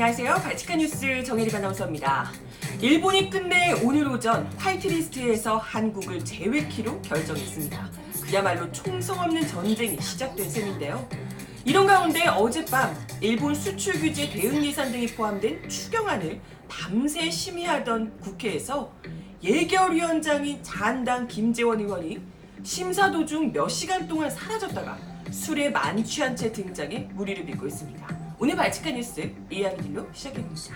안녕하세요. 발칙한 뉴스 정혜림 아나운서입니다. 일본이 끝내 오늘 오전 화이트리스트에서 한국을 제외키로 결정했습니다. 그야말로 총성 없는 전쟁이 시작된 셈인데요. 이런 가운데 어젯밤 일본 수출 규제 대응 예산 등이 포함된 추경안을 밤새 심의하던 국회에서 예결위원장인 자한당 김재원 의원이 심사 도중 몇 시간 동안 사라졌다가 술에 만취한 채 등장해 무리를 빚고 있습니다. 오늘 발칙한 뉴스 이야기들로 시작해봅니다.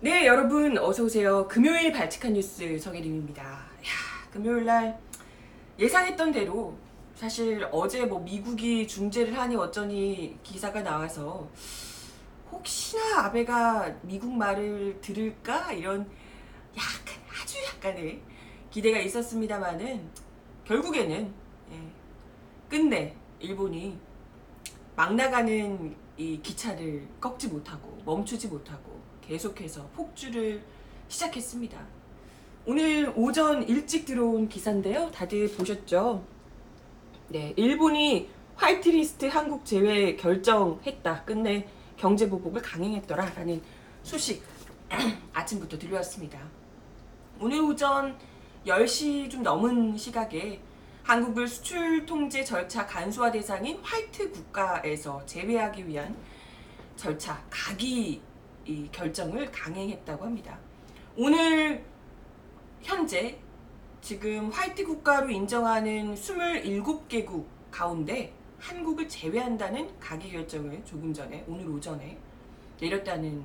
네, 여러분 어서 오세요. 금요일 발칙한 뉴스 정혜림입니다. 금요일날 예상했던 대로 사실 어제 미국이 중재를 하니 어쩌니 기사가 나와서 혹시나 아베가 미국 말을 들을까 이런 아주 약간의 기대가 있었습니다만은 결국에는 끝내 일본이 막 나가는 이 기차를 꺾지 못하고 멈추지 못하고 계속해서 폭주를 시작했습니다. 오늘 오전 일찍 들어온 기사인데요. 다들 보셨죠? 네, 일본이 화이트리스트 한국 제외 결정했다. 끝내 경제보복을 강행했더라라는 소식 아침부터 들려왔습니다. 오늘 오전 10시 좀 넘은 시각에 한국을 수출 통제 절차 간소화 대상인 화이트 국가에서 제외하기 위한 절차 가기 결정을 강행했다고 합니다. 오늘 현재 지금 화이트 국가로 인정하는 27개국 가운데 한국을 제외한다는 가기 결정을 조금 전에 오늘 오전에 내렸다는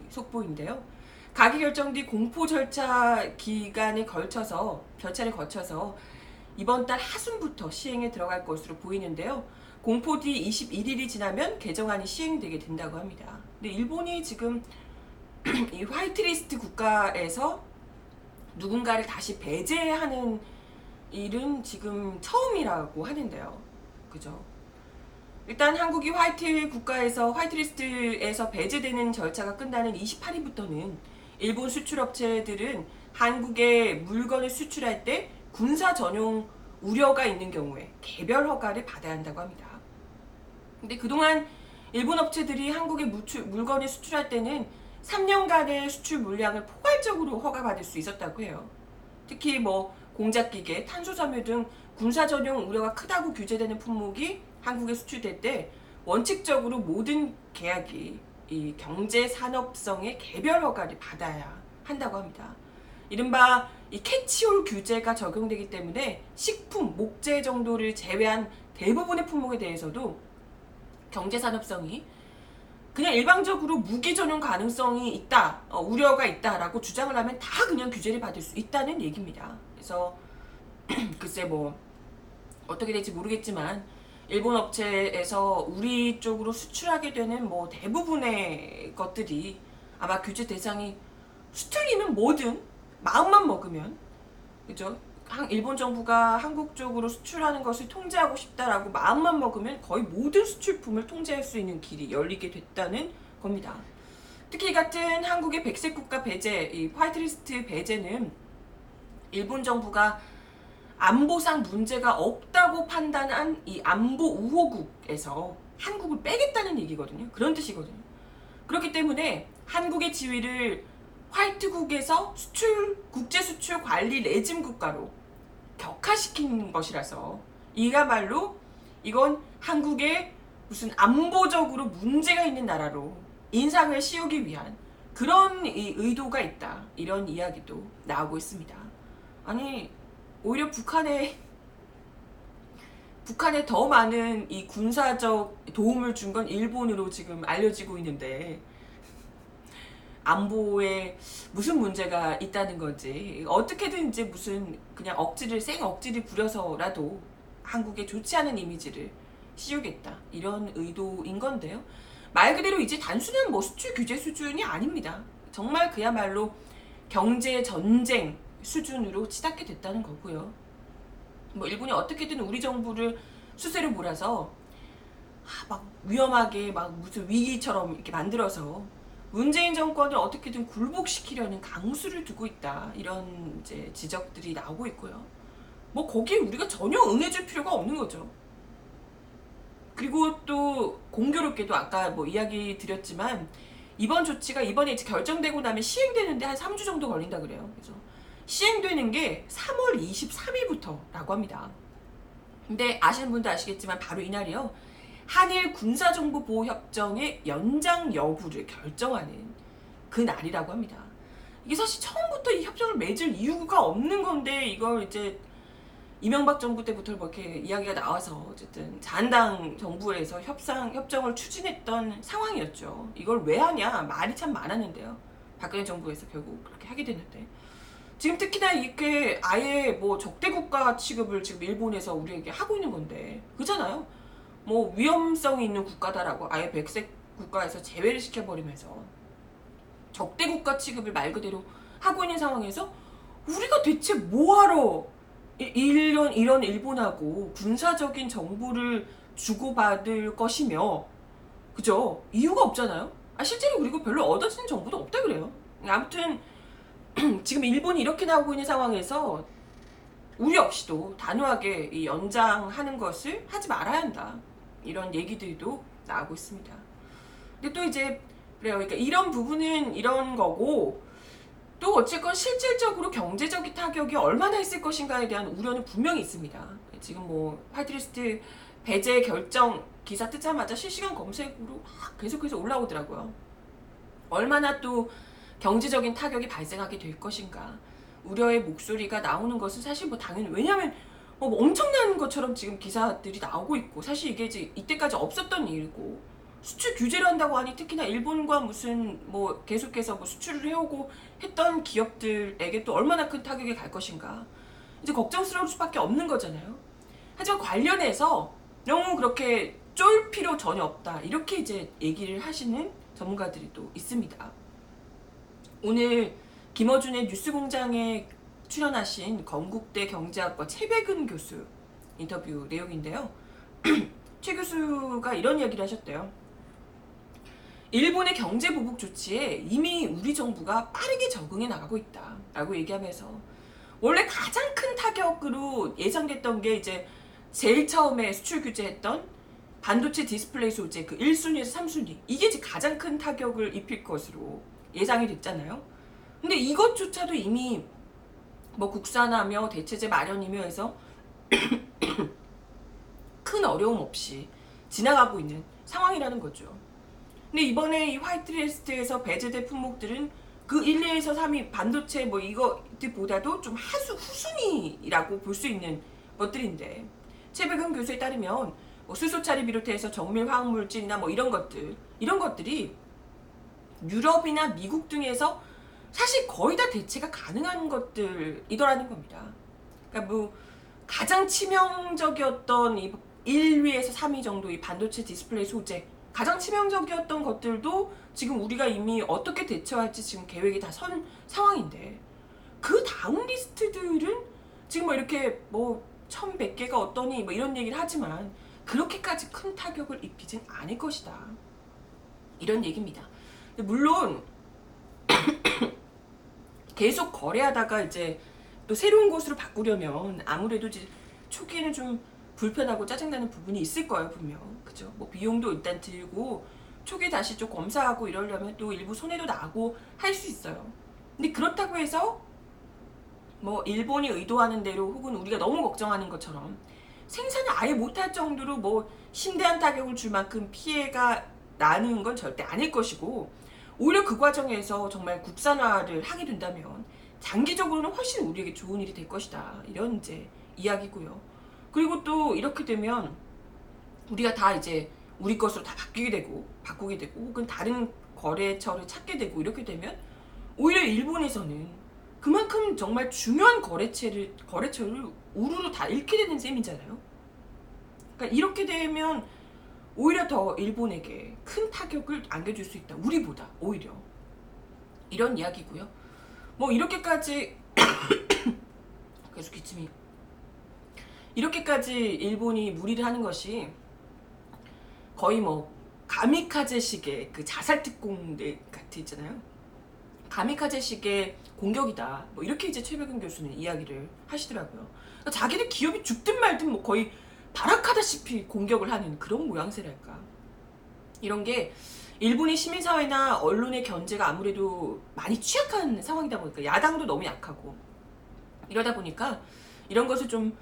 속보인데요. 가기 결정 뒤 공포 절차 기간에 걸쳐서 절차를 거쳐서 이번 달 하순부터 시행에 들어갈 것으로 보이는데요. 공포 뒤 21일이 지나면 개정안이 시행되게 된다고 합니다. 근데 일본이 지금 이 화이트리스트 국가에서 누군가를 다시 배제하는 일은 지금 처음이라고 하는데요. 그죠? 일단 한국이 화이트리스트에서 배제되는 절차가 끝나는 28일부터는 일본 수출업체들은 한국에 물건을 수출할 때 군사 전용 우려가 있는 경우에 개별 허가를 받아야 한다고 합니다. 근데 그동안 일본 업체들이 한국에 물건을 수출할 때는 3년간의 수출 물량을 포괄적으로 허가받을 수 있었다고 해요. 특히 공작기계, 탄소섬유 등 군사 전용 우려가 크다고 규제되는 품목이 한국에 수출될 때 원칙적으로 모든 계약이 이 경제산업성의 개별 허가를 받아야 한다고 합니다. 이른바 이 캐치홀 규제가 적용되기 때문에 식품, 목재 정도를 제외한 대부분의 품목에 대해서도 경제산업성이 그냥 일방적으로 무기 전용 가능성이 있다, 우려가 있다라고 주장을 하면 다 그냥 규제를 받을 수 있다는 얘기입니다. 그래서 글쎄 어떻게 될지 모르겠지만 일본 업체에서 우리 쪽으로 수출하게 되는 대부분의 것들이 아마 규제 대상이 수틀리면 뭐든 마음만 먹으면, 그죠? 일본 정부가 한국 쪽으로 수출하는 것을 통제하고 싶다라고 마음만 먹으면 거의 모든 수출품을 통제할 수 있는 길이 열리게 됐다는 겁니다. 특히 이 같은 한국의 백색 국가 배제, 이 화이트리스트 배제는 일본 정부가 안보상 문제가 없다고 판단한 이 안보 우호국에서 한국을 빼겠다는 얘기거든요. 그런 뜻이거든요. 그렇기 때문에 한국의 지위를 화이트국에서 국제 수출 관리 레짐 국가로 격화시킨 것이라서 이야말로 이건 한국의 무슨 안보적으로 문제가 있는 나라로 인상을 씌우기 위한 그런 의도가 있다. 이런 이야기도 나오고 있습니다. 아니 오히려 북한에 더 많은 이 군사적 도움을 준 건 일본으로 지금 알려지고 있는데 안보에 무슨 문제가 있다는 건지 어떻게든 이제 무슨 그냥 억지를 부려서라도 한국에 좋지 않은 이미지를 씌우겠다 이런 의도인 건데요. 말 그대로 이제 단순한 수출 규제 수준이 아닙니다. 정말 그야말로 경제 전쟁 수준으로 치닫게 됐다는 거고요. 일본이 어떻게든 우리 정부를 수세를 몰아서 위험하게 무슨 위기처럼 이렇게 만들어서 문재인 정권을 어떻게든 굴복시키려는 강수를 두고 있다. 이런 이제 지적들이 나오고 있고요. 뭐 거기에 우리가 전혀 응해줄 필요가 없는 거죠. 그리고 또 공교롭게도 아까 뭐 이야기 드렸지만 이번 조치가 이번에 이제 결정되고 나면 시행되는데 한 3주 정도 걸린다 그래요. 그래서 시행되는 게 3월 23일부터라고 합니다. 근데 아시는 분도 아시겠지만 바로 이날이요. 한일 군사정보보호협정의 연장 여부를 결정하는 그 날이라고 합니다. 이게 사실 처음부터 이 협정을 맺을 이유가 없는 건데 이걸 이제 이명박 정부 때부터 뭐 이렇게 이야기가 나와서 어쨌든 자한당 정부에서 협정을 추진했던 상황이었죠. 이걸 왜 하냐 말이 참 많았는데요. 박근혜 정부에서 결국 그렇게 하게 됐는데 지금 특히나 이렇게 아예 뭐 적대국가 취급을 지금 일본에서 우리에게 하고 있는 건데 그렇잖아요. 뭐 위험성이 있는 국가다라고 아예 백색 국가에서 제외를 시켜버리면서 적대국가 취급을 말 그대로 하고 있는 상황에서 우리가 대체 뭐하러 이런 일본하고 군사적인 정보를 주고받을 것이며 그죠? 이유가 없잖아요. 실제로 그리고 별로 얻어지는 정보도 없다 그래요. 아무튼 지금 일본이 이렇게 나오고 있는 상황에서 우리 역시도 단호하게 이 연장하는 것을 하지 말아야 한다. 이런 얘기들도 나오고 있습니다. 근데 또 이제 그래요. 그러니까 이런 부분은 이런 거고 또 어쨌건 실질적으로 경제적인 타격이 얼마나 있을 것인가에 대한 우려는 분명히 있습니다. 지금 뭐 화이트리스트 배제 결정 기사 뜨자마자 실시간 검색으로 막 계속해서 올라오더라고요. 얼마나 또 경제적인 타격이 발생하게 될 것인가 우려의 목소리가 나오는 것은 사실 뭐 당연히 왜냐하면 뭐 엄청난 것처럼 지금 기사들이 나오고 있고 사실 이게 이제 이때까지 없었던 일이고 수출 규제를 한다고 하니 특히나 일본과 무슨 뭐 계속해서 뭐 수출을 해오고 했던 기업들에게 또 얼마나 큰 타격이 갈 것인가 이제 걱정스러울 수밖에 없는 거잖아요. 하지만 관련해서 너무 그렇게 쫄 필요 전혀 없다 이렇게 이제 얘기를 하시는 전문가들이 또 있습니다. 오늘 김어준의 뉴스공장에 출연하신 건국대 경제학과 최백은 교수 인터뷰 내용인데요. 최 교수가 이런 이야기를 하셨대요. 일본의 경제 보복 조치에 이미 우리 정부가 빠르게 적응해 나가고 있다 라고 얘기하면서 원래 가장 큰 타격으로 예상됐던 게 이제 제일 처음에 수출 규제했던 반도체 디스플레이 소재 그 1순위에서 3순위 이게 이제 가장 큰 타격을 입힐 것으로 예상이 됐잖아요. 근데 이것조차도 이미 뭐 국산화며 대체재 마련이며 해서 큰 어려움 없이 지나가고 있는 상황이라는 거죠. 근데 이번에 이 화이트리스트에서 배제된 품목들은 그 1, 2에서 3위 반도체 뭐 이것들보다도 좀 후순위라고 볼 수 있는 것들인데 최백은 교수에 따르면 뭐 수소차를 비롯해서 정밀 화학물질이나 뭐 이런 것들이 유럽이나 미국 등에서 사실 거의 다 대체가 가능한 것들이더라는 겁니다. 그러니까 뭐 가장 치명적이었던 이 1위에서 3위 정도 이 반도체 디스플레이 소재 가장 치명적이었던 것들도 지금 우리가 이미 어떻게 대처할지 지금 계획이 다 선 상황인데 그 다음 리스트들은 지금 뭐 이렇게 뭐 1100개가 어떠니 뭐 이런 얘기를 하지만 그렇게까지 큰 타격을 입히진 않을 것이다. 이런 얘기입니다. 물론 계속 거래하다가 이제 또 새로운 곳으로 바꾸려면 아무래도 이제 초기에는 좀 불편하고 짜증나는 부분이 있을 거예요, 분명. 그죠? 뭐 비용도 일단 들고 초기에 다시 좀 검사하고 이러려면 또 일부 손해도 나고 할 수 있어요. 근데 그렇다고 해서 뭐 일본이 의도하는 대로 혹은 우리가 너무 걱정하는 것처럼 생산을 아예 못할 정도로 뭐 심대한 타격을 줄 만큼 피해가 나는 건 절대 아닐 것이고 오히려 그 과정에서 정말 국산화를 하게 된다면 장기적으로는 훨씬 우리에게 좋은 일이 될 것이다. 이런 이제 이야기고요. 그리고 또 이렇게 되면 우리가 다 이제 우리 것으로 다 바꾸게 되고 혹은 다른 거래처를 찾게 되고 이렇게 되면 오히려 일본에서는 그만큼 정말 중요한 거래처를 우르르 다 잃게 되는 셈이잖아요. 그러니까 이렇게 되면 오히려 더 일본에게 큰 타격을 안겨줄 수 있다. 우리보다 오히려 이런 이야기고요. 뭐 이렇게까지 계속 기침이 이렇게까지 일본이 무리를 하는 것이 거의 뭐 가미카제식의 그 자살 특공대 같은 있잖아요. 가미카제식의 공격이다. 뭐 이렇게 이제 최백은 교수는 이야기를 하시더라고요. 그러니까 자기들 기업이 죽든 말든 뭐 거의 발악하다시피 공격을 하는 그런 모양새랄까. 이런 게 일본의 시민사회나 언론의 견제가 아무래도 많이 취약한 상황이다 보니까 야당도 너무 약하고 이러다 보니까 이런 것을 좀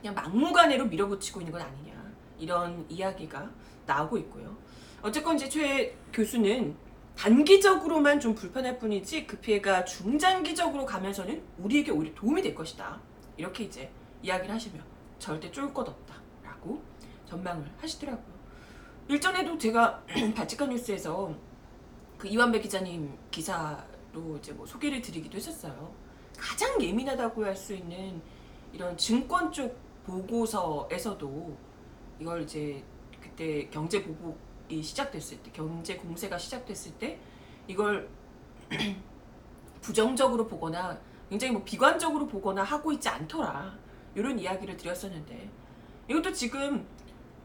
그냥 막무가내로 밀어붙이고 있는 건 아니냐 이런 이야기가 나오고 있고요. 어쨌건 이제 최 교수는 단기적으로만 좀 불편할 뿐이지 그 피해가 중장기적으로 가면서는 우리에게 오히려 도움이 될 것이다. 이렇게 이제 이야기를 하시며 절대 쫄 것 없다라고 전망을 하시더라고요. 일전에도 제가 바치칸 뉴스에서 그 이완배 기자님 기사로 이제 뭐 소개를 드리기도 했었어요. 가장 예민하다고 할 수 있는 이런 증권 쪽 보고서에서도 이걸 이제 그때 경제 보복이 시작됐을 때, 경제 공세가 시작됐을 때 이걸 부정적으로 보거나 굉장히 뭐 비관적으로 보거나 하고 있지 않더라. 이런 이야기를 드렸었는데 이것도 지금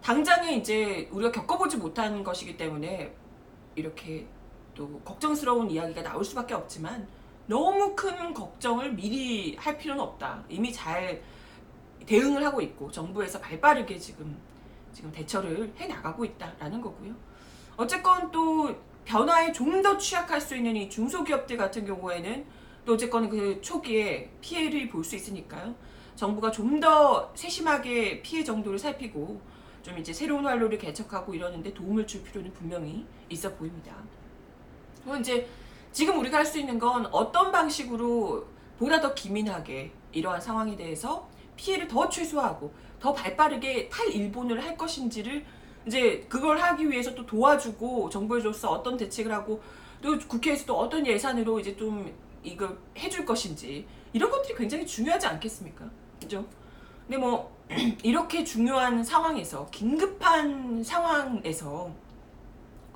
당장에 이제 우리가 겪어보지 못한 것이기 때문에 이렇게 또 걱정스러운 이야기가 나올 수밖에 없지만 너무 큰 걱정을 미리 할 필요는 없다. 이미 잘 대응을 하고 있고 정부에서 발빠르게 지금 대처를 해 나가고 있다라는 거고요. 어쨌건 또 변화에 좀 더 취약할 수 있는 이 중소기업들 같은 경우에는 또 어쨌건 그 초기에 피해를 볼 수 있으니까요. 정부가 좀 더 세심하게 피해 정도를 살피고 좀 이제 새로운 활로를 개척하고 이러는데 도움을 줄 필요는 분명히 있어 보입니다. 그럼 이제 지금 우리가 할 수 있는 건 어떤 방식으로 보다 더 기민하게 이러한 상황에 대해서 피해를 더 최소화하고 더 발빠르게 탈일본을 할 것인지를 이제 그걸 하기 위해서 또 도와주고 정부에서서 어떤 대책을 하고 또 국회에서도 어떤 예산으로 이제 좀 이거 해줄 것인지 이런 것들이 굉장히 중요하지 않겠습니까? 그죠? 근데 뭐 이렇게 중요한 상황에서 긴급한 상황에서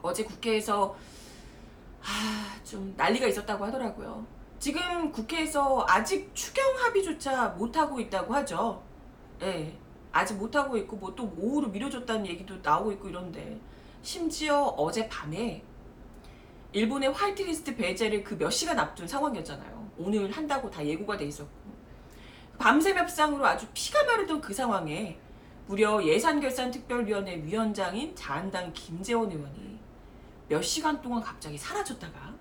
어제 국회에서 좀 난리가 있었다고 하더라고요. 지금 국회에서 아직 추경 합의조차 못하고 있다고 하죠. 예, 아직 못하고 있고 뭐 또 오후로 미뤄졌다는 얘기도 나오고 있고 이런데 심지어 어젯밤에 일본의 화이트리스트 배제를 그 몇 시간 앞둔 상황이었잖아요. 오늘 한다고 다 예고가 돼 있었고 밤새 협상으로 아주 피가 마르던 그 상황에 무려 예산결산특별위원회 위원장인 자한당 김재원 의원이 몇 시간 동안 갑자기 사라졌다가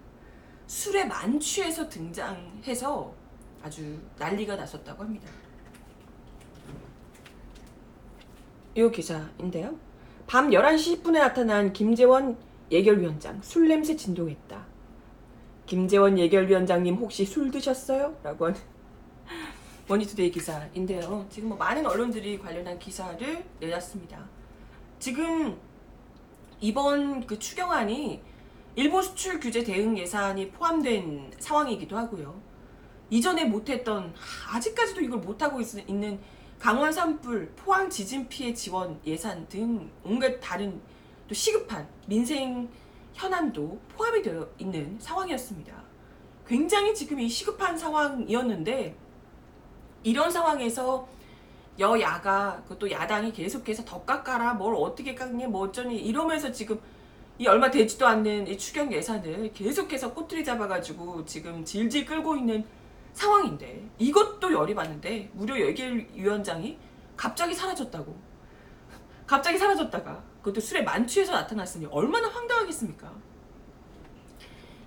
술에 만취해서 등장해서 아주 난리가 났었다고 합니다. 이 기사인데요. 밤 11시 10분에 나타난 김재원 예결위원장, 술 냄새 진동했다. 김재원 예결위원장님 혹시 술 드셨어요? 라고 하는 머니투데이 기사인데요. 지금 뭐 많은 언론들이 관련한 기사를 내놨습니다. 지금 이번 그 추경안이 일본 수출 규제 대응 예산이 포함된 상황이기도 하고요. 이전에 못했던, 아직까지도 이걸 못하고 있는 강원 산불, 포항 지진 피해 지원 예산 등 온갖 다른 또 시급한 민생 현안도 포함이 되어 있는 상황이었습니다. 굉장히 지금 이 시급한 상황이었는데 이런 상황에서 여야가 그것도 야당이 계속해서 더 깎아라, 뭘 어떻게 깎니, 뭐 어쩌니 이러면서 지금 이 얼마 되지도 않는 이 추경 예산을 계속해서 꼬투리 잡아가지고 지금 질질 끌고 있는 상황인데 이것도 열이 받는데 무려 예결위원장이 갑자기 사라졌다고. 갑자기 사라졌다가 그것도 술에 만취해서 나타났으니 얼마나 황당하겠습니까?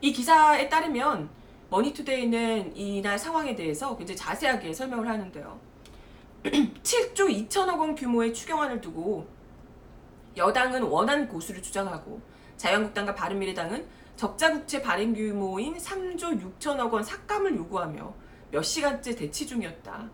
이 기사에 따르면 머니투데이는 이날 상황에 대해서 굉장히 자세하게 설명을 하는데요. 7조 2천억 원 규모의 추경안을 두고 여당은 원안 고수를 주장하고 자유한국당과 바른미래당은 적자국채 발행 규모인 3조 6천억 원 삭감을 요구하며 몇 시간째 대치 중이었다.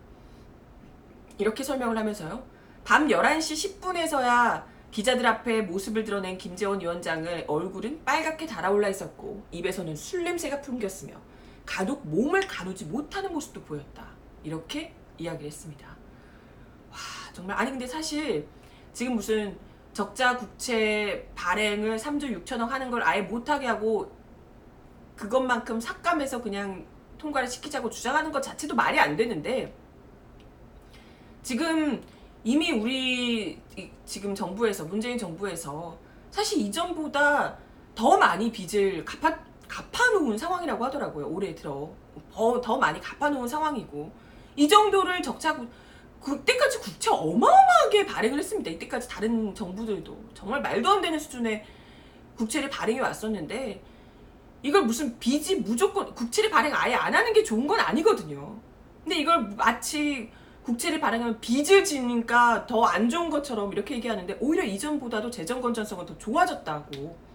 이렇게 설명을 하면서요. 밤 11시 10분에서야 기자들 앞에 모습을 드러낸 김재원 위원장의 얼굴은 빨갛게 달아올라 있었고 입에서는 술 냄새가 풍겼으며 간혹 몸을 가누지 못하는 모습도 보였다. 이렇게 이야기를 했습니다. 와, 정말 아니 근데 사실 지금 무슨 적자 국채 발행을 3조 6천억 하는 걸 아예 못하게 하고 그것만큼 삭감해서 그냥 통과를 시키자고 주장하는 것 자체도 말이 안 되는데 지금 이미 우리 지금 정부에서 문재인 정부에서 사실 이전보다 더 많이 빚을 갚아놓은 상황이라고 하더라고요. 올해 들어 더 많이 갚아놓은 상황이고, 이 정도를 그때까지 국채 어마어마하게 발행을 했습니다. 이때까지 다른 정부들도 정말 말도 안 되는 수준의 국채를 발행해 왔었는데, 이걸 무슨 빚이 무조건 국채를 발행 아예 안 하는 게 좋은 건 아니거든요. 근데 이걸 마치 국채를 발행하면 빚을 지니까 더 안 좋은 것처럼 이렇게 얘기하는데, 오히려 이전보다도 재정 건전성은 더 좋아졌다고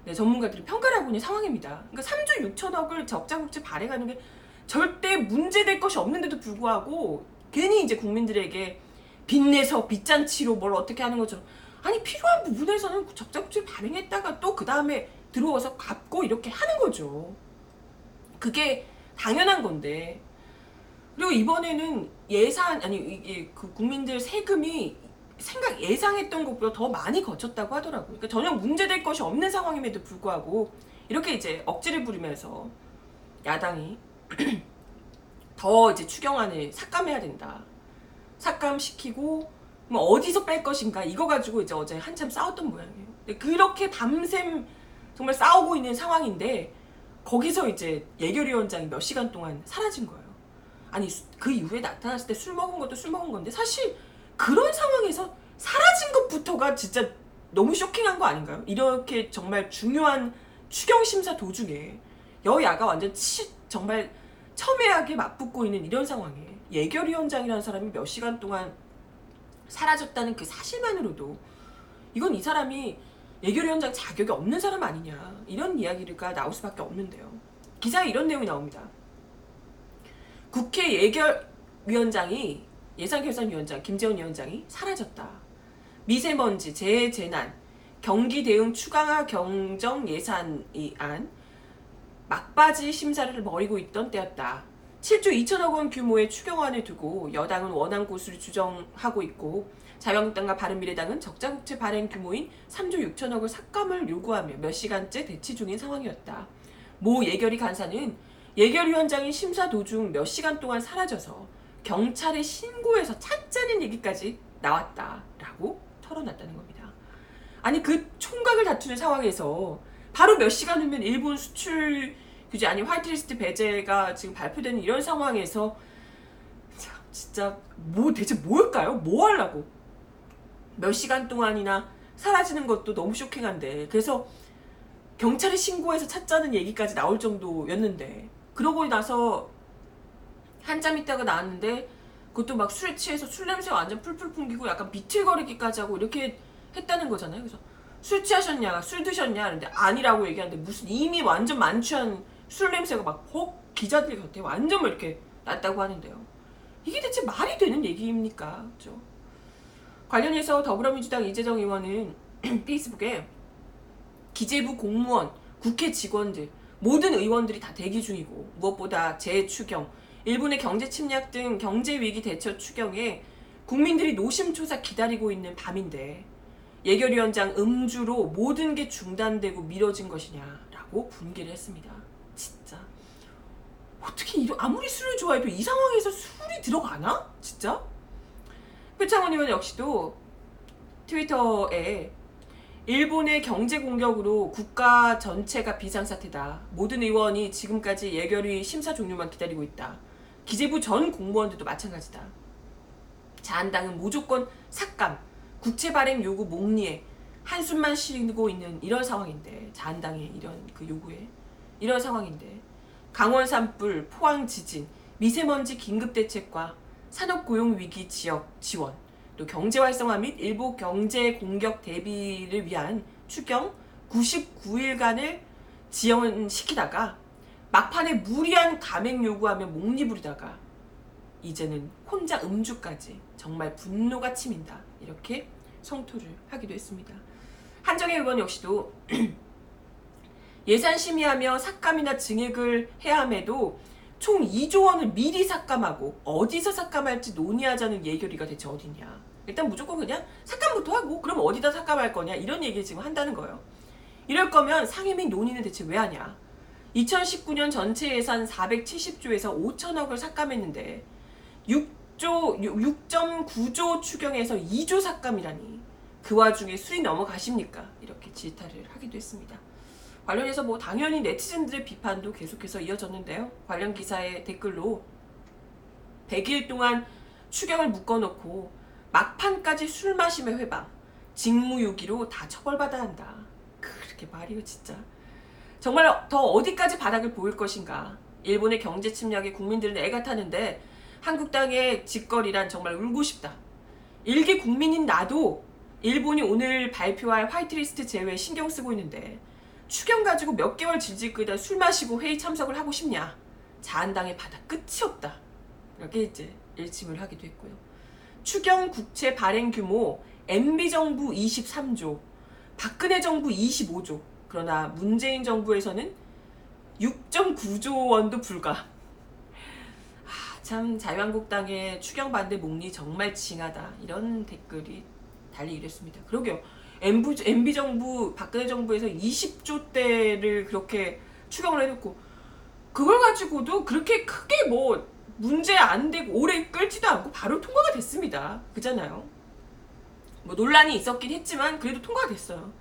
네, 전문가들이 평가를 하고 있는 상황입니다. 그러니까 3조 6천억을 적자 국채 발행하는 게 절대 문제될 것이 없는데도 불구하고 괜히 이제 국민들에게 빚내서 빚잔치로 뭘 어떻게 하는 것처럼, 아니 필요한 부분에서는 적자 국채를 발행했다가 또 그 다음에 들어와서 갚고 이렇게 하는 거죠. 그게 당연한 건데. 그리고 이번에는 이게 그 국민들 세금이 예상했던 것보다 더 많이 거쳤다고 하더라고요. 그러니까 전혀 문제될 것이 없는 상황임에도 불구하고 이렇게 이제 억지를 부리면서 야당이 더 이제 추경안을 삭감해야 된다. 삭감시키고 뭐 어디서 뺄 것인가 이거 가지고 이제 어제 한참 싸웠던 모양이에요. 그렇게 밤샘 정말 싸우고 있는 상황인데 거기서 이제 예결위원장이 몇 시간 동안 사라진 거예요. 아니 그 이후에 나타났을 때 술 먹은 것도 술 먹은 건데, 사실 그런 상황에서 사라진 것부터가 진짜 너무 쇼킹한 거 아닌가요? 이렇게 정말 중요한 추경심사 도중에 여야가 완전 정말 첨예하게 맞붙고 있는 이런 상황에 예결위원장이라는 사람이 몇 시간 동안 사라졌다는 그 사실만으로도 이건 이 사람이 예결위원장 자격이 없는 사람 아니냐, 이런 이야기가 나올 수밖에 없는데요. 기사에 이런 내용이 나옵니다. 국회 예결위원장이 예산결산위원장 김재원 위원장이 사라졌다. 미세먼지, 재해재난, 경기 대응 추가화 경정 예산안 막바지 심사를 벌이고 있던 때였다. 7조 2천억 원 규모의 추경안을 두고 여당은 원안 고수를 주장하고 있고, 자유한국당과 바른미래당은 적자 국채 발행 규모인 3조 6천억을 삭감을 요구하며 몇 시간째 대치 중인 상황이었다. 모 예결위 간사는 예결위원장이 심사 도중 몇 시간 동안 사라져서 경찰에 신고해서 찾자는 얘기까지 나왔다라고 털어놨다는 겁니다. 아니 그 총각을 다투는 상황에서 바로 몇 시간 후면 일본 수출 규제 아니 화이트리스트 배제가 지금 발표되는 이런 상황에서 참 진짜 대체 뭘까요? 뭐 하려고 몇 시간 동안이나 사라지는 것도 너무 쇼킹한데, 그래서 경찰에 신고해서 찾자는 얘기까지 나올 정도였는데, 그러고 나서 한참 있다가 나왔는데 그것도 막 술에 취해서 술 냄새가 완전 풀풀 풍기고 약간 비틀거리기까지 하고 이렇게 했다는 거잖아요. 그래서 술 취하셨냐, 술 드셨냐 하는데 아니라고 얘기하는데, 무슨 이미 완전 만취한 술 냄새가 막 기자들 곁에 완전 뭐 이렇게 났다고 하는데요. 이게 대체 말이 되는 얘기입니까? 그렇죠? 관련해서 더불어민주당 이재정 의원은 페이스북에 기재부 공무원, 국회 직원들, 모든 의원들이 다 대기 중이고, 무엇보다 재추경, 일본의 경제 침략 등 경제 위기 대처 추경에 국민들이 노심초사 기다리고 있는 밤인데 예결위원장 음주로 모든 게 중단되고 미뤄진 것이냐라고 분개를 했습니다. 진짜 어떻게 아무리 술을 좋아해도 이 상황에서 술이 들어가나? 진짜? 표창원 의원 역시도 트위터에 일본의 경제 공격으로 국가 전체가 비상사태다. 모든 의원이 지금까지 예결위 심사 종료만 기다리고 있다. 기재부 전 공무원들도 마찬가지다. 자한당은 무조건 삭감, 국채 발행 요구 목리에 한숨만 쉬고 있는 이런 상황인데, 자한당의 이런 그 요구에 이런 상황인데, 강원 산불, 포항 지진, 미세먼지 긴급대책과 산업고용위기 지역 지원, 또 경제활성화 및 일부 경제 공격 대비를 위한 추경 99일간을 지연시키다가 막판에 무리한 감액 요구하며 목리부리다가 이제는 혼자 음주까지, 정말 분노가 치민다, 이렇게 성토를 하기도 했습니다. 한정혜 의원 역시도 예산 심의하며 삭감이나 증액을 해야 함에도 총 2조 원을 미리 삭감하고 어디서 삭감할지 논의하자는 예결위가 대체 어디냐. 일단 무조건 그냥 삭감부터 하고 그럼 어디다 삭감할 거냐, 이런 얘기를 지금 한다는 거예요. 이럴 거면 상임 및 논의는 대체 왜 하냐. 2019년 전체 예산 470조에서 5천억을 삭감했는데 6.9조 추경에서 2조 삭감이라니. 그 와중에 술이 넘어가십니까? 이렇게 질타를 하기도 했습니다. 관련해서 뭐 당연히 네티즌들의 비판도 계속해서 이어졌는데요. 관련 기사의 댓글로 100일 동안 추경을 묶어놓고 막판까지 술 마심의 회방, 직무유기로 다 처벌받아야 한다. 그렇게 말이요 진짜. 정말 더 어디까지 바닥을 보일 것인가. 일본의 경제 침략에 국민들은 애가 타는데 한국당의 짓거리란 정말 울고 싶다. 일개 국민인 나도 일본이 오늘 발표할 화이트리스트 제외에 신경 쓰고 있는데 추경 가지고 몇 개월 질질 끄다 술 마시고 회의 참석을 하고 싶냐. 자한당의 바닥 끝이 없다. 이렇게 이제 일침을 하기도 했고요. 추경 국채 발행 규모 MB정부 23조, 박근혜 정부 25조. 그러나 문재인 정부에서는 6.9조 원도 불가. 참 자유한국당의 추경 반대 목리 정말 징하다. 이런 댓글이 달리기도 했습니다. 그러게요. MB정부, 박근혜 정부에서 20조대를 그렇게 추경을 해놓고 그걸 가지고도 그렇게 크게 뭐 문제 안 되고 오래 끌지도 않고 바로 통과가 됐습니다. 그잖아요. 뭐 논란이 있었긴 했지만 그래도 통과가 됐어요.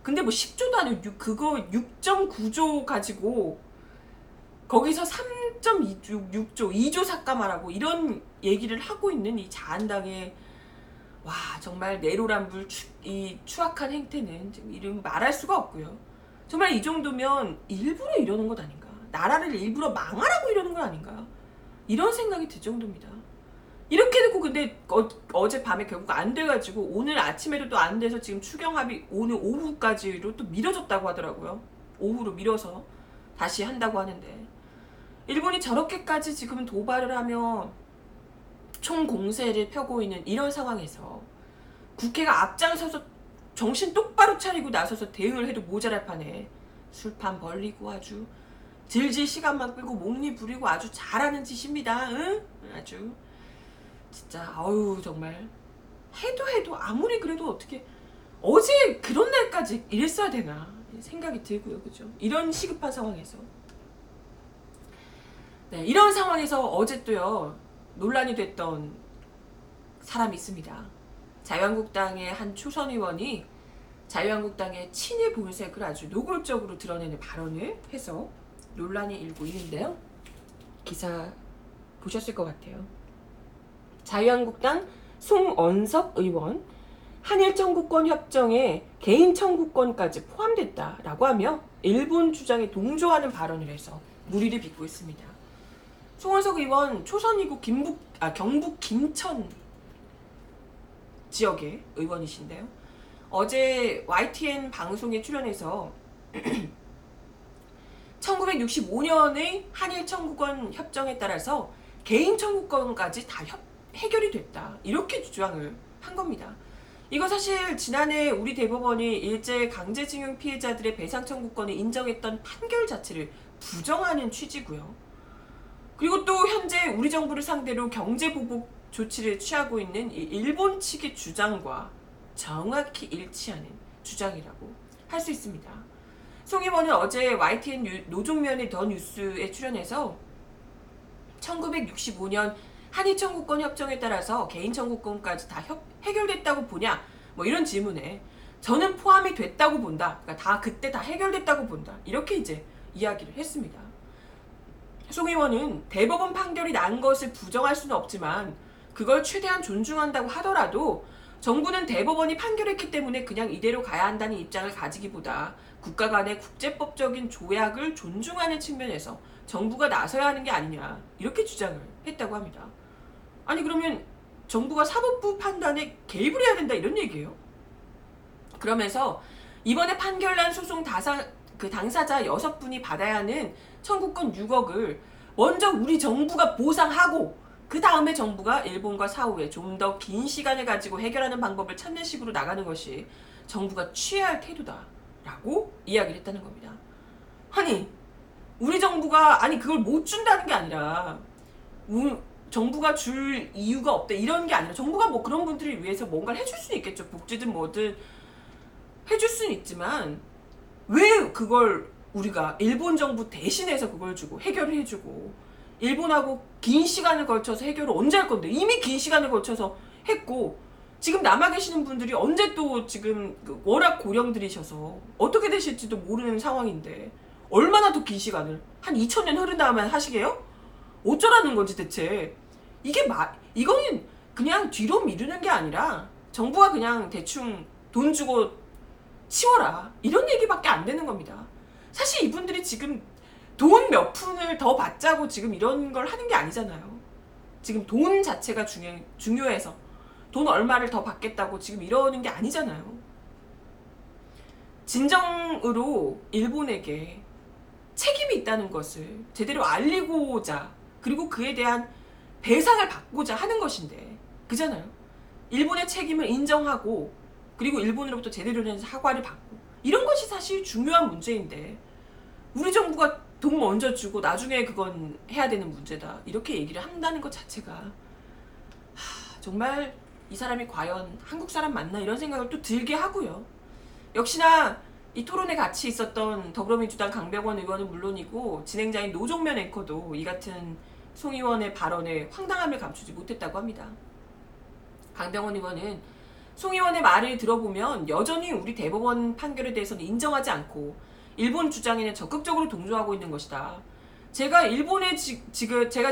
근데 뭐 10조도 아니고 그거 6.9조 가지고 거기서 3.6조, 2조 삭감하라고 이런 얘기를 하고 있는 이 자한당의 와 정말 내로남불 이 추악한 행태는 이름 말할 수가 없고요. 정말 이 정도면 일부러 이러는 것 아닌가. 나라를 일부러 망하라고 이러는 것 아닌가. 이런 생각이 들 정도입니다. 이렇게 듣고 근데 어젯밤에 결국 안 돼가지고 오늘 아침에도 또 안 돼서 지금 추경 합의 오늘 오후까지로 또 미뤄졌다고 하더라고요. 오후로 미뤄서 다시 한다고 하는데 일본이 저렇게까지 지금 도발을 하며 총공세를 펴고 있는 이런 상황에서 국회가 앞장서서 정신 똑바로 차리고 나서서 대응을 해도 모자랄 판에 술판 벌리고 아주 질질 시간만 끌고 목리 부리고 아주 잘하는 짓입니다. 응? 아주 진짜 어휴 정말 해도 아무리 그래도 어떻게 어제 그런 날까지 이랬어야 되나 생각이 들고요. 그죠? 이런 시급한 상황에서 네, 이런 상황에서 어제 또요 논란이 됐던 사람이 있습니다. 자유한국당의 한 초선 의원이 자유한국당의 친일 본색을 아주 노골적으로 드러내는 발언을 해서 논란이 일고 있는데요. 기사 보셨을 것 같아요. 자유한국당 송언석 의원 한일 청구권 협정에 개인 청구권까지 포함됐다라고 하며 일본 주장에 동조하는 발언을 해서 물의를 빚고 있습니다. 송원석 의원 초선이고 경북 김천 지역의 의원이신데요. 어제 YTN 방송에 출연해서 1965년의 한일 청구권 협정에 따라서 개인 청구권까지 다 해결이 됐다. 이렇게 주장을 한 겁니다. 이거 사실 지난해 우리 대법원이 일제 강제징용 피해자들의 배상 청구권을 인정했던 판결 자체를 부정하는 취지고요. 그리고 또 현재 우리 정부를 상대로 경제보복 조치를 취하고 있는 이 일본 측의 주장과 정확히 일치하는 주장이라고 할 수 있습니다. 송 의원은 어제 YTN 노종면의 더 뉴스에 출연해서 1965년 한일 청구권 협정에 따라서 개인 청구권까지 다 해결됐다고 보냐? 뭐 이런 질문에 저는 포함이 됐다고 본다. 그러니까 그때 다 해결됐다고 본다. 이렇게 이제 이야기를 했습니다. 송 의원은 대법원 판결이 난 것을 부정할 수는 없지만 그걸 최대한 존중한다고 하더라도 정부는 대법원이 판결했기 때문에 그냥 이대로 가야 한다는 입장을 가지기보다 국가 간의 국제법적인 조약을 존중하는 측면에서 정부가 나서야 하는 게 아니냐 이렇게 주장을 했다고 합니다. 아니 그러면 정부가 사법부 판단에 개입을 해야 된다 이런 얘기예요. 그러면서 이번에 판결난 소송 당사자 6분이 받아야 하는 청구권 6억을 먼저 우리 정부가 보상하고 그 다음에 정부가 일본과 사후에 좀 더 긴 시간을 가지고 해결하는 방법을 찾는 식으로 나가는 것이 정부가 취해야 할 태도다라고 이야기를 했다는 겁니다. 아니 우리 정부가 그걸 못 준다는 게 아니라 정부가 줄 이유가 없다 이런 게 아니라 정부가 뭐 그런 분들을 위해서 뭔가를 해줄 수는 있겠죠. 복지든 뭐든 해줄 수는 있지만 왜 그걸 우리가 일본 정부 대신해서 그걸 주고 해결을 해주고 일본하고 긴 시간을 걸쳐서 해결을 언제 할 건데 이미 긴 시간을 걸쳐서 했고 지금 남아 계시는 분들이 언제 또 지금 워낙 고령들이셔서 어떻게 되실지도 모르는 상황인데 얼마나 더 긴 시간을 한 2000년 흐른 다음에 하시게요? 어쩌라는 건지 대체. 이거는 그냥 뒤로 미루는 게 아니라 정부가 그냥 대충 돈 주고 치워라 이런 얘기밖에 안 되는 겁니다. 사실 이분들이 지금 돈 몇 푼을 더 받자고 지금 이런 걸 하는 게 아니잖아요. 지금 돈 자체가 중요해서 돈 얼마를 더 받겠다고 지금 이러는 게 아니잖아요. 진정으로 일본에게 책임이 있다는 것을 제대로 알리고자 그리고 그에 대한 배상을 받고자 하는 것인데 그잖아요. 일본의 책임을 인정하고 그리고 일본으로부터 제대로 된 사과를 받고 이런 것이 사실 중요한 문제인데 우리 정부가 돈 먼저 주고 나중에 그건 해야 되는 문제다 이렇게 얘기를 한다는 것 자체가 정말 이 사람이 과연 한국 사람 맞나 이런 생각을 또 들게 하고요. 역시나 이 토론에 같이 있었던 더불어민주당 강병원 의원은 물론이고 진행자인 노종면 앵커도 이 같은 송 의원의 발언에 황당함을 감추지 못했다고 합니다. 강병원 의원은 송 의원의 말을 들어보면 여전히 우리 대법원 판결에 대해서는 인정하지 않고 일본 주장에는 적극적으로 동조하고 있는 것이다. 제가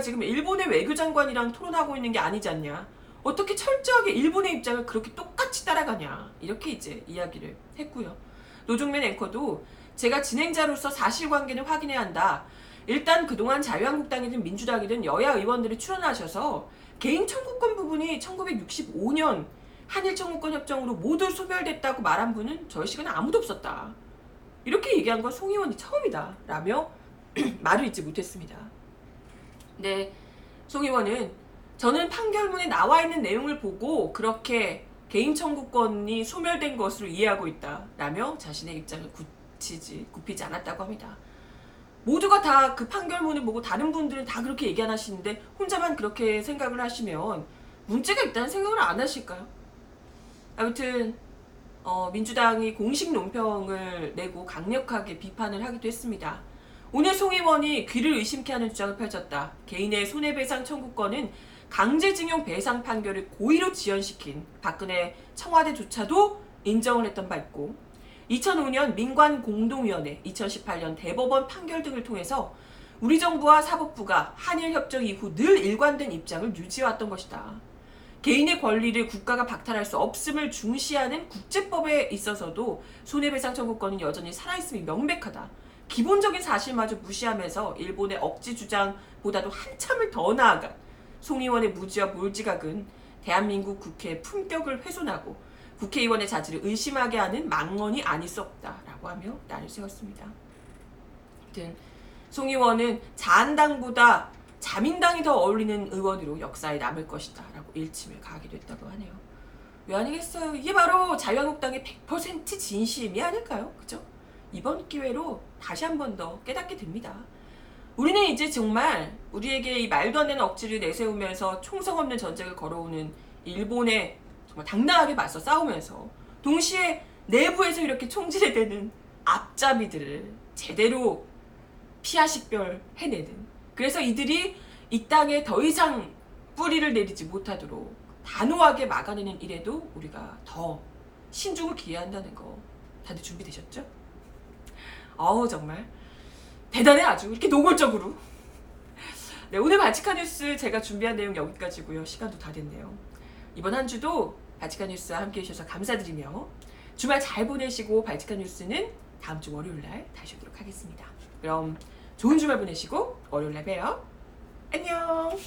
지금 일본의 외교장관이랑 토론하고 있는 게 아니지 않냐. 어떻게 철저하게 일본의 입장을 그렇게 똑같이 따라가냐. 이렇게 이제 이야기를 했고요. 노종면 앵커도 제가 진행자로서 사실관계는 확인해야 한다. 일단 그동안 자유한국당이든 민주당이든 여야 의원들이 출연하셔서 개인 청구권 부분이 1965년 한일 청구권 협정으로 모두 소멸됐다고 말한 분은 저희 시간에 아무도 없었다. 이렇게 얘기한 건 송 의원이 처음이다. 라며 말을 잇지 못했습니다. 근데 송 의원은 저는 판결문에 나와 있는 내용을 보고 그렇게 개인 청구권이 소멸된 것으로 이해하고 있다. 라며 자신의 입장을 굽히지 않았다고 합니다. 모두가 다 그 판결문을 보고 다른 분들은 다 그렇게 얘기 안 하시는데 혼자만 그렇게 생각을 하시면 문제가 있다는 생각을 안 하실까요? 아무튼 민주당이 공식 논평을 내고 강력하게 비판을 하기도 했습니다. 오늘 송 의원이 귀를 의심케 하는 주장을 펼쳤다. 개인의 손해배상 청구권은 강제징용 배상 판결을 고의로 지연시킨 박근혜 청와대조차도 인정을 했던 바 있고 2005년 민관공동위원회, 2018년 대법원 판결 등을 통해서 우리 정부와 사법부가 한일협정 이후 늘 일관된 입장을 유지해왔던 것이다. 개인의 권리를 국가가 박탈할 수 없음을 중시하는 국제법에 있어서도 손해배상 청구권은 여전히 살아있음이 명백하다. 기본적인 사실마저 무시하면서 일본의 억지 주장보다도 한참을 더 나아간 송 의원의 무지와 몰지각은 대한민국 국회의 품격을 훼손하고 국회의원의 자질을 의심하게 하는 망언이 아닐 수 없다라고 하며 날을 세웠습니다. 아무튼 송 의원은 자한당보다 자민당이 더 어울리는 의원으로 역사에 남을 것이다 라고 일침을 가하기도 했다고 하네요. 왜 아니겠어요? 이게 바로 자유한국당의 100% 진심이 아닐까요? 그죠? 이번 기회로 다시 한 번 더 깨닫게 됩니다. 우리는 이제 정말 우리에게 이 말도 안 되는 억지를 내세우면서 총성 없는 전쟁을 걸어오는 일본에 정말 당당하게 맞서 싸우면서 동시에 내부에서 이렇게 총질에 대는 앞잡이들을 제대로 피하식별 해내는, 그래서 이들이 이 땅에 더 이상 뿌리를 내리지 못하도록 단호하게 막아내는 일에도 우리가 더 신중을 기해야 한다는 거 다들 준비되셨죠? 정말 대단해. 아주 이렇게 노골적으로. 네, 오늘 바치카 뉴스 제가 준비한 내용 여기까지고요. 시간도 다 됐네요. 이번 한 주도 바치카 뉴스와 함께 해주셔서 감사드리며 주말 잘 보내시고 바치카 뉴스는 다음 주 월요일날 다시 오도록 하겠습니다. 그럼 좋은 주말 보내시고 월요일날 봬요. 안녕.